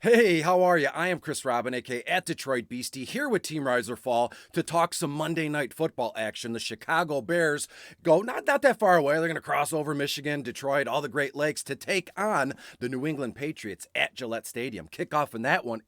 Hey, how are you? I am Chris Robin, aka at Detroit Beastie, here with Team Rise or Fall to talk some Monday night football action. The Chicago Bears go not that far away. They're going to cross over Michigan, Detroit, all the Great Lakes to take on the New England Patriots at Gillette Stadium. Kickoff in that one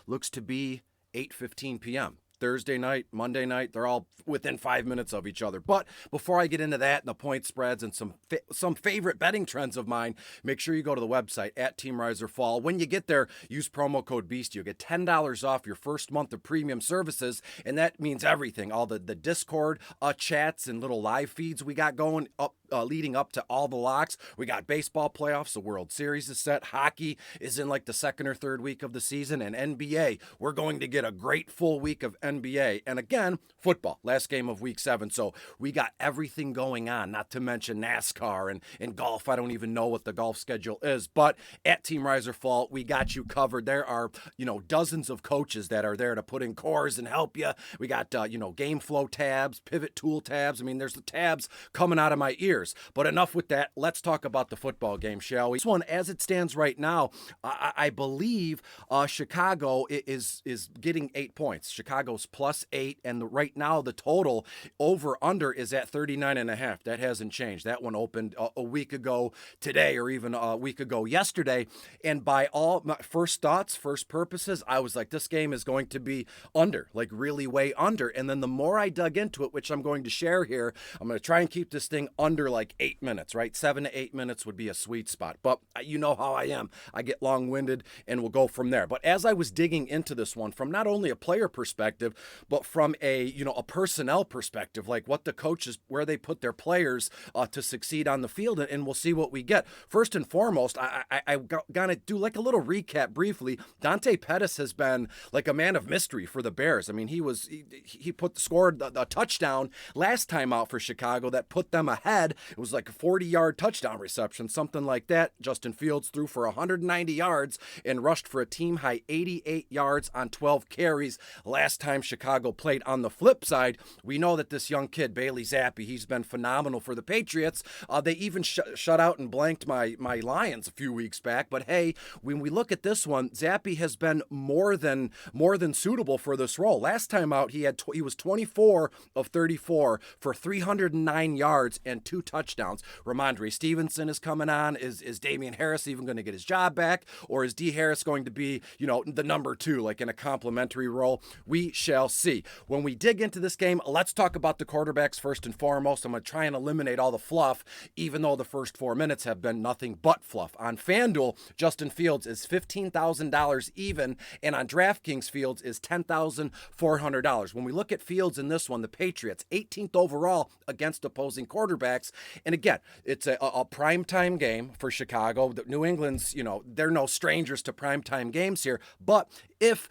looks to be 8:15 p.m. Thursday night, Monday night, they're all within 5 minutes of each other. But before I get into that and the point spreads and some favorite betting trends of mine, make sure you go to the website at Team Rise or Fall. When you get there, use promo code BEAST. You'll get $10 off your first month of premium services, and that means everything. All the Discord chats and little live feeds we got going up leading up to all the locks. We got baseball playoffs, the World Series is set, hockey is in like the second or third week of the season, and NBA. We're going to get a great full week of NBA. And again, football, last game of week 7. So we got everything going on, not to mention NASCAR and golf. I don't even know what the golf schedule is, but at Team Rise or Fall, we got you covered. There are, dozens of coaches that are there to put in cores and help you. We got, game flow tabs, pivot tool tabs. I mean, there's the tabs coming out of my ears. But enough with that. Let's talk about the football game, shall we? This one, as it stands right now, I believe Chicago is getting 8 points. Chicago's +8, and right now the total over/under is at 39.5. That hasn't changed. That one opened a week ago today, or even a week ago yesterday. And by all my first thoughts, first purposes, I was like, this game is going to be under, like really way under. And then the more I dug into it, which I'm going to share here, I'm going to try and keep this thing under like 8 minutes, right? 7 to 8 minutes would be a sweet spot. But you know how I am. I get long-winded, and we'll go from there. But as I was digging into this one from not only a player perspective, but from a personnel perspective, like what the coaches, where they put their players to succeed on the field, and we'll see what we get. First and foremost, I gotta do like a little recap briefly. Dante Pettis has been like a man of mystery for the Bears. I mean, he scored a touchdown last time out for Chicago that put them ahead. It was like a 40-yard touchdown reception, something like that. Justin Fields threw for 190 yards and rushed for a team-high 88 yards on 12 carries last time Chicago played. On the flip side, we know that this young kid, Bailey Zappi, he's been phenomenal for the Patriots. They even shut out and blanked my Lions a few weeks back. But hey, when we look at this one, Zappi has been more than suitable for this role. Last time out, he was 24 of 34 for 309 yards and 2 touchdowns. Ramondre Stevenson is coming on. Is Damian Harris even going to get his job back? Or is D. Harris going to be, the number 2, like in a complimentary role? We shall see. When we dig into this game, let's talk about the quarterbacks first and foremost. I'm going to try and eliminate all the fluff, even though the first 4 minutes have been nothing but fluff. On FanDuel, Justin Fields is $15,000 even, and on DraftKings, Fields is $10,400. When we look at Fields in this one, the Patriots, 18th overall against opposing quarterbacks. And again, it's a primetime game for Chicago. The New England's, they're no strangers to primetime games here. But if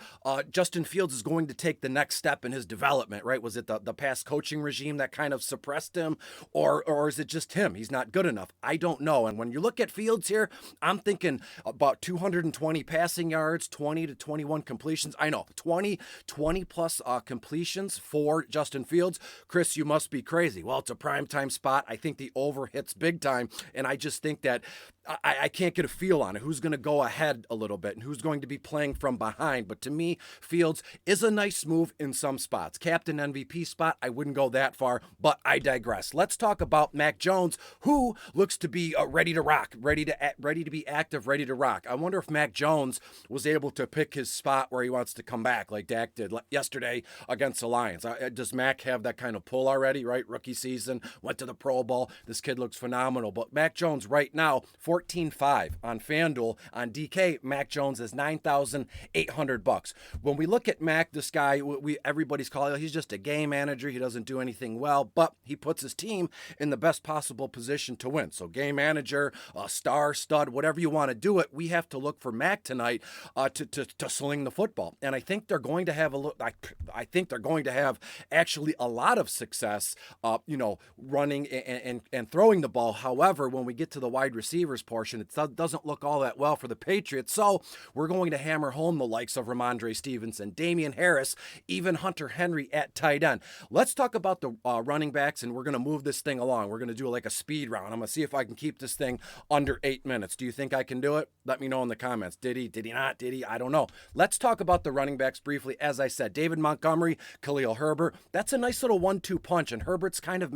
Justin Fields is going to take the next step in his development, right? Was it the past coaching regime that kind of suppressed him? Or is it just him? He's not good enough. I don't know. And when you look at Fields here, I'm thinking about 220 passing yards, 20 to 21 completions. I know, 20 plus completions for Justin Fields. Chris, you must be crazy. Well, it's a primetime spot. I think the over hits big time, and I just think that I can't get a feel on it. Who's going to go ahead a little bit and who's going to be playing from behind? But to me, Fields is a nice move in some spots. Captain MVP spot, I wouldn't go that far, but I digress. Let's talk about Mac Jones, who looks to be ready to rock, ready to be active, ready to rock. I wonder if Mac Jones was able to pick his spot where he wants to come back, like Dak did yesterday against the Lions. Does Mac have that kind of pull already, right? Rookie season, went to the Pro Bowl. This kid looks phenomenal. But Mac Jones right now, 14.5 on FanDuel. On DK, Mac Jones is $9,800. When we look at Mac, this guy, everybody's calling, he's just a game manager. He doesn't do anything well, but he puts his team in the best possible position to win. So game manager, star, stud, whatever you want to do it, we have to look for Mac tonight to sling the football. And I think they're going to have I think they're going to have actually a lot of success, running and throwing the ball. However, when we get to the wide receivers receivers portion, it doesn't look all that well for the Patriots. So we're going to hammer home the likes of Ramondre Stevenson, Damian Harris, even Hunter Henry at tight end. Let's talk about the running backs, and we're going to move this thing along. We're going to do like a speed round. I'm going to see if I can keep this thing under 8 minutes. Do you think I can do it? Let me know in the comments. Did he? Did he not? Did he? I don't know. Let's talk about the running backs briefly. As I said, David Montgomery, Khalil Herbert. That's a nice little 1-2 punch, and Herbert's kind of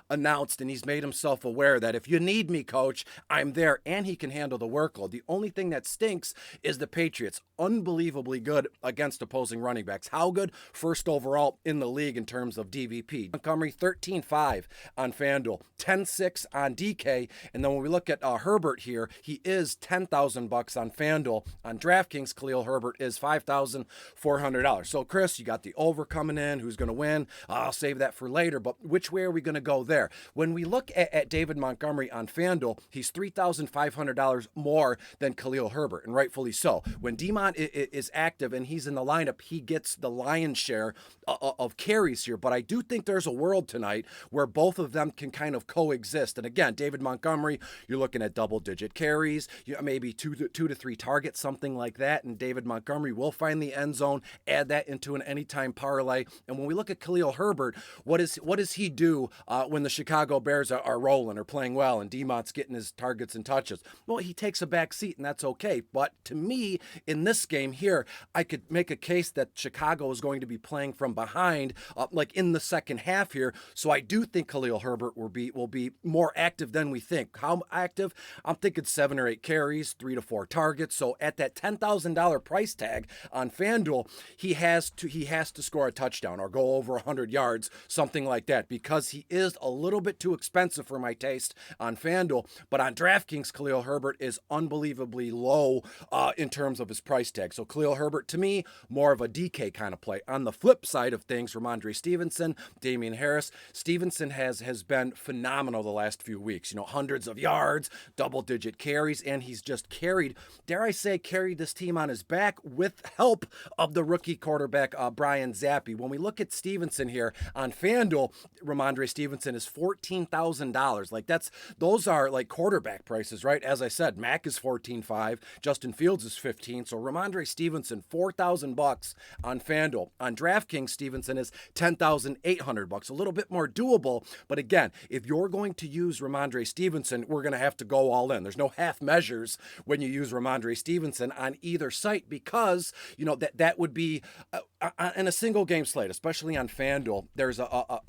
announced, and he's made himself aware that if you need me, coach, I'm there, and he can handle the workload. The only thing that stinks is the Patriots. Unbelievably good against opposing running backs. How good? First overall in the league in terms of DVP. Montgomery 13.5 on FanDuel, 10.6 on DK, and then when we look at Herbert here, he is $10,000 on FanDuel. On DraftKings, Khalil Herbert is $5,400. So Chris, you got the over coming in. Who's going to win? I'll save that for later, but which way are we going to go there? When we look at David Montgomery on FanDuel, he's $3,500 more than Khalil Herbert, and rightfully so. When Demont is active and he's in the lineup, he gets the lion's share of carries here, but I do think there's a world tonight where both of them can kind of coexist. And again, David Montgomery, you're looking at double-digit carries, maybe two to three targets, something like that, and David Montgomery will find the end zone, add that into an anytime parlay. And when we look at Khalil Herbert, what does he do when the Chicago Bears are rolling or playing well and Demont's getting his targets and touches? Well, he takes a back seat, and that's okay. But to me, in this game here, I could make a case that Chicago is going to be playing from behind, like in the second half here. So I do think Khalil Herbert will be more active than we think. How active? I'm thinking 7 or 8 carries, 3 to 4 targets. So at that $10,000 price tag on FanDuel, he has to score a touchdown or go over 100 yards, something like that, because he is a little bit too expensive for my taste on FanDuel. But on DraftKings, Khalil Herbert is unbelievably low in terms of his price tag. So Khalil Herbert, to me, more of a DK kind of play. On the flip side of things, Ramondre Stevenson, Damian Harris. Stevenson has been phenomenal the last few weeks. Hundreds of yards, double-digit carries, and he's just carried this team on his back with help of the rookie quarterback, Brian Zappi. When we look at Stevenson here on FanDuel, Ramondre Stevenson is $14,000. Those are like quarterback prices, right? As I said, Mac is 14.5, Justin Fields is 15. So Ramondre Stevenson, $4,000 on FanDuel. On DraftKings, Stevenson is $10,800, a little bit more doable. But again, if you're going to use Ramondre Stevenson, we're going to have to go all in. There's no half measures when you use Ramondre Stevenson on either site, because that would be in a single game slate, especially on FanDuel. There's a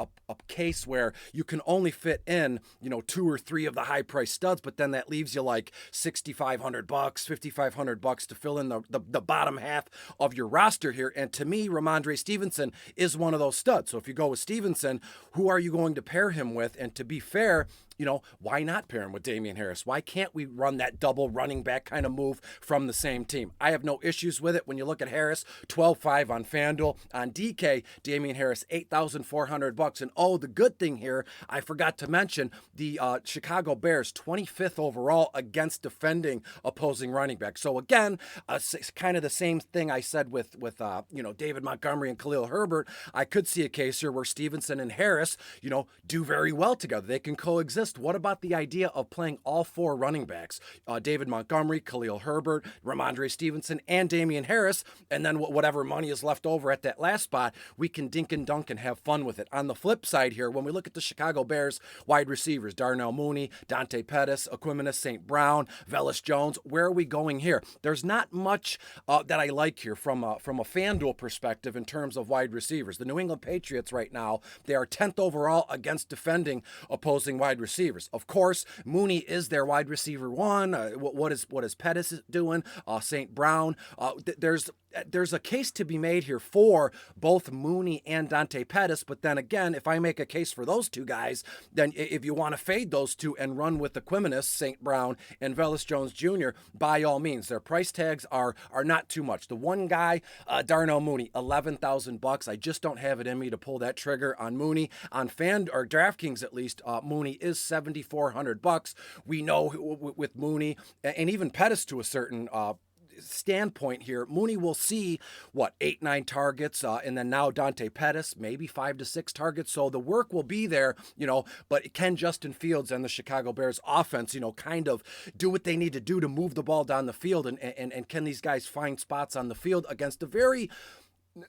case where you can only fit in 2 or 3 of the high price studs, but then that leaves you like $6,500, $5,500 to fill in the bottom half of your roster here. And to me, Ramondre Stevenson is one of those studs. So if you go with Stevenson, who are you going to pair him with? And to be fair, why not pair him with Damian Harris? Why can't we run that double running back kind of move from the same team? I have no issues with it. When you look at Harris, 12.5 on FanDuel. On DK, Damian Harris, $8,400. And the good thing here, I forgot to mention, the Chicago Bears, 25th overall against defending opposing running backs. So again, kind of the same thing I said with David Montgomery and Khalil Herbert. I could see a case here where Stevenson and Harris, do very well together. They can coexist. What about the idea of playing all 4 running backs? David Montgomery, Khalil Herbert, Ramondre Stevenson, and Damian Harris, and then whatever money is left over at that last spot, we can dink and dunk and have fun with it. On the flip side here, when we look at the Chicago Bears wide receivers, Darnell Mooney, Dante Pettis, Equimines St. Brown, Velus Jones, where are we going here? There's not much that I like here from a FanDuel perspective in terms of wide receivers. The New England Patriots right now, they are 10th overall against defending opposing wide receivers. Of course, Mooney is their wide receiver 1. What is Pettis doing? St. Brown. There's a case to be made here for both Mooney and Dante Pettis, but then again, if I make a case for those two guys, then if you want to fade those two and run with Equimines St. Brown and Velus Jones Jr., by all means. Their price tags are not too much. The one guy, Darnell Mooney, $11,000. I just don't have it in me to pull that trigger on Mooney. On DraftKings at least, Mooney is $7,400. We know with Mooney and even Pettis to a certain standpoint here, Mooney will see, 8, 9 targets, and then now Dante Pettis, maybe 5 to 6 targets. So the work will be there, but can Justin Fields and the Chicago Bears offense, kind of do what they need to do to move the ball down the field? And can these guys find spots on the field against a very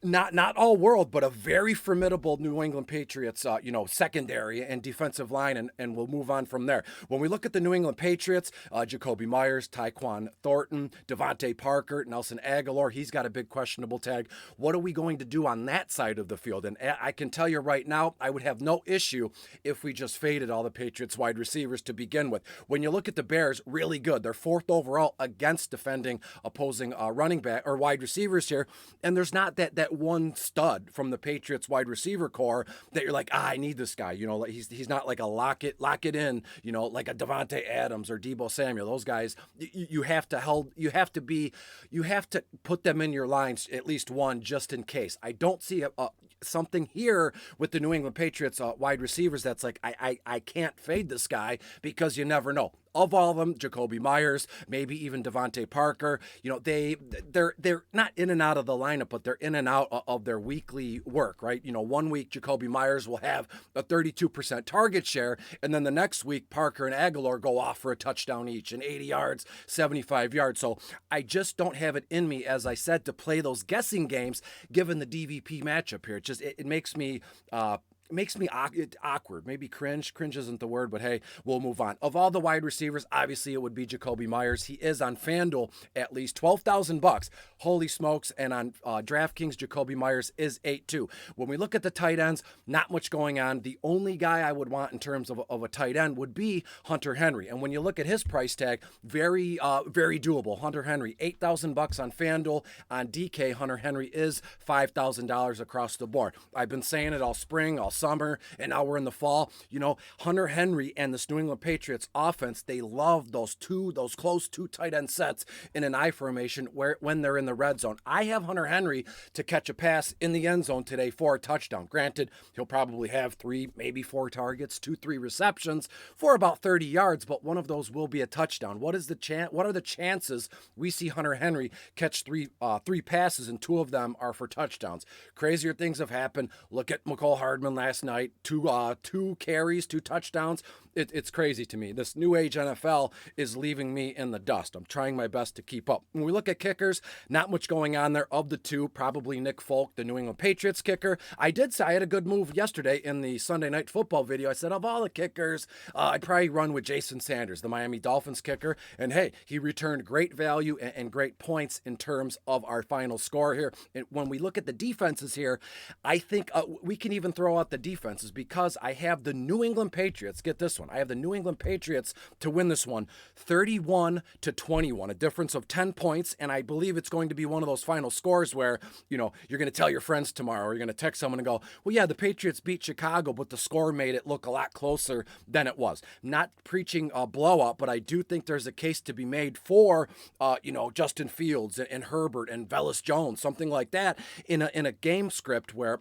not all world, but a very formidable New England Patriots, secondary and defensive line, and we'll move on from there. When we look at the New England Patriots, Jacoby Myers, Tyquan Thornton, Devontae Parker, Nelson Aguilar, he's got a big questionable tag. What are we going to do on that side of the field? And I can tell you right now, I would have no issue if we just faded all the Patriots wide receivers to begin with. When you look at the Bears, really good. They're 4th overall against defending opposing running back or wide receivers here, and there's not that one stud from the Patriots wide receiver core that you're like, I need this guy. He's not like a lock it in, like a Devontae Adams or Deebo Samuel. Those guys, you have to put them in your lines, at least one, just in case. I don't see something here with the New England Patriots wide receivers that's like, I can't fade this guy, because you never know. Of all of them, Jacoby Myers, maybe even Devontae Parker, they're not in and out of the lineup, but they're in and out of their weekly work, right? 1 week Jacoby Myers will have a 32% target share, and then the next week Parker and Aguilar go off for a touchdown each and 80 yards, 75 yards. So I just don't have it in me, as I said, to play those guessing games given the DVP matchup here. It makes me awkward, maybe cringe. Cringe isn't the word, but hey, we'll move on. Of all the wide receivers, obviously it would be Jacoby Myers. He is on FanDuel at least $12,000. Holy smokes. And on DraftKings, Jacoby Myers is 8-2. When we look at the tight ends, not much going on. The only guy I would want in terms of a tight end would be Hunter Henry. And when you look at his price tag, very doable. Hunter Henry, $8,000 on FanDuel. On DK, Hunter Henry is $5,000 across the board. I've been saying it all spring, all summer, and now we're in the fall. Hunter Henry and this New England Patriots offense, they love those close two tight end sets in an I formation when they're in the red zone. I have Hunter Henry to catch a pass in the end zone today for a touchdown. Granted, he'll probably have 3, maybe 4 targets, 2-3 receptions for about 30 yards, but one of those will be a touchdown. What are the chances we see Hunter Henry catch three passes and 2 of them are for touchdowns? Crazier things have happened. Look at McCole Hardman last night, 2 carries, 2 touchdowns. It's crazy to me. This new age NFL is leaving me in the dust. I'm trying my best to keep up. When we look at kickers, not much going on there. Of the 2, probably Nick Folk, the New England Patriots kicker. I did say I had a good move yesterday in the Sunday Night Football video. I said, of all the kickers, I'd probably run with Jason Sanders, the Miami Dolphins kicker. And hey, he returned great value and great points in terms of our final score here. And when we look at the defenses here, I think we can even throw out the defenses, because I have the New England Patriots. Get this one. I have the New England Patriots to win this one 31-21, a difference of 10 points. And I believe it's going to be one of those final scores where, you're going to tell your friends tomorrow, or you're going to text someone and go, well, yeah, the Patriots beat Chicago, but the score made it look a lot closer than it was. Not preaching a blowout, but I do think there's a case to be made for, Justin Fields and Herbert and Velus Jones, something like that in a game script where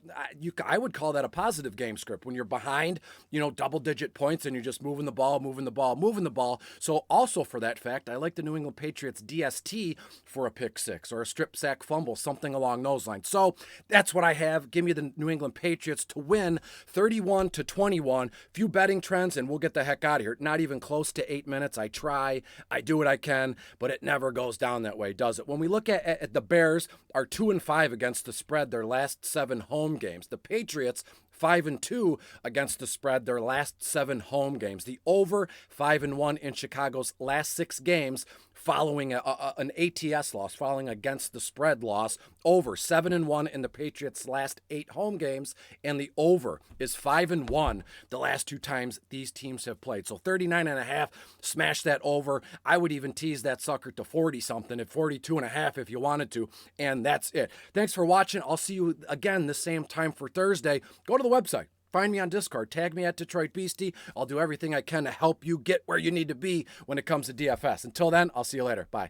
I would call that a positive game script when you're behind, double-digit points and you're just moving the ball. So also for that fact, I like the New England Patriots DST for a pick 6 or a strip sack fumble, something along those lines. So that's what I have. Give me the New England Patriots to win 31-21. Few betting trends, and we'll get the heck out of here. Not even close to 8 minutes. I try. I do what I can, but it never goes down that way, does it? When we look at the Bears, are 2-5 against the spread their last 7 home games. The Patriots 5-2 against the spread their last 7 home games. The over 5-1 in Chicago's last 6 games following an ATS loss, following against the spread loss. Over 7-1 in the Patriots' last 8 home games, and the over is 5-1 the last 2 times these teams have played. So 39.5, smash that over. I would even tease that sucker to 40 something, at 42.5 if you wanted to, and that's it. Thanks for watching. I'll see you again the same time for Thursday. Go to the website. Find me on Discord. Tag me at Detroit Beastie. I'll do everything I can to help you get where you need to be when it comes to DFS. Until then, I'll see you later. Bye.